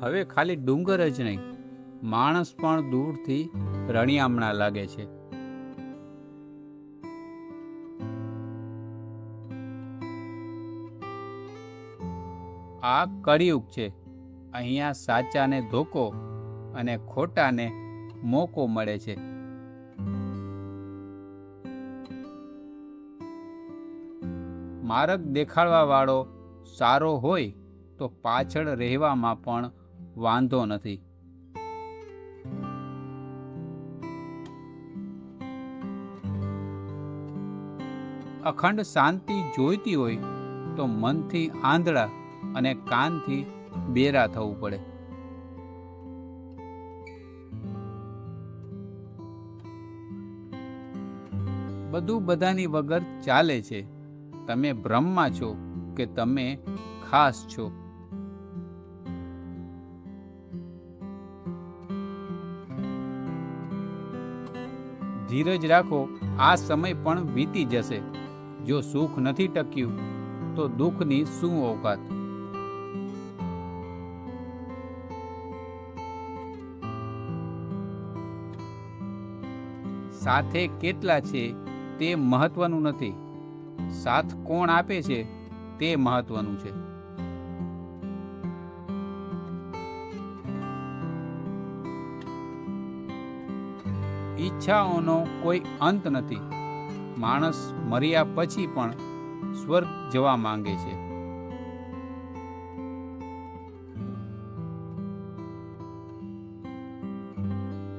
હવે ખાલી ડુંગર જ નહીં, માણસ પણ દૂરથી રણિયામણા લાગે છે. આ કળિયુગ છે. અહીંયા સાચાને ધોકો અને ખોટાને મોકો મળે છે. માર્ગ દેખાડવા વાળો સારો હોય તો પાછળ રહેવામાં પણ વાંધો નથી. અખંડ શાંતિ જોઈતી હોય તો મનથી આંધળા અને કાનથી બેરા થવું પડે. બધું બધાની વગર ચાલે છે. તમે ભ્રમમાં છો કે તમે ખાસ છો. ધીરજ રાખો, આ સમય પણ વીતી જશે. જો સુખ નથી ટક્યું તો દુઃખની શું ઓકાત. સાથે કેટલા છે તે મહત્વનું નથી, સાથ કોણ આપે છે તે મહત્વનું છે. ઈચ્છાઓનો કોઈ અંત નથી. માણસ મર્યા પછી પણ સ્વર્ગ જવા માંગે છે.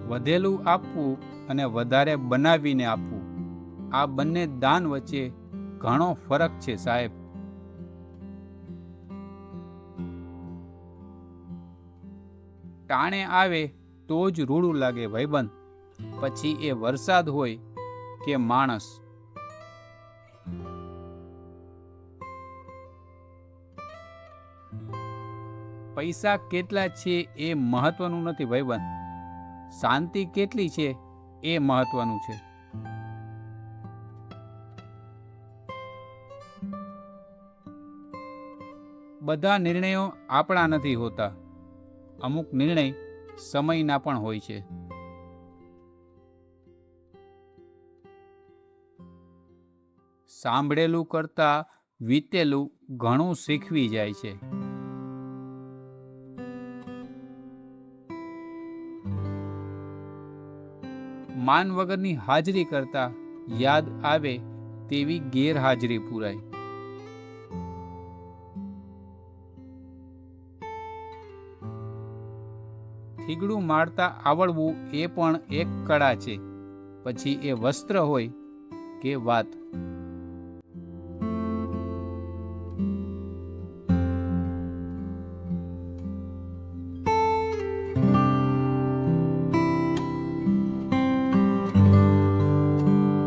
વધેલું આપવું અને વધારે બનાવીને આપવું, આ બંને દાન વચ્ચે ઘણો ફરક છે સાહેબ. ટાણે આવે તો જ રૂડું લાગે ભાઈબંધ, પછી એ વરસાદ હોય કે માણસ. પૈસા કેટલા છે એ મહત્વનું નથી ભાઈબંધ, શાંતિ કેટલી છે એ મહત્વનું છે. બધા નિર્ણયો આપણા નથી હોતા, અમુક નિર્ણય સમયના પણ હોય છે. સાંભળેલું કરતા વીતેલું ઘણું શીખવી જાય છે. માન વગરની હાજરી કરતા યાદ આવે તેવી ગેરહાજરી પુરાય. થીગડું મારતા આવડવું એ પણ એક કળા છે, પછી એ વસ્ત્ર હોય કે વાત.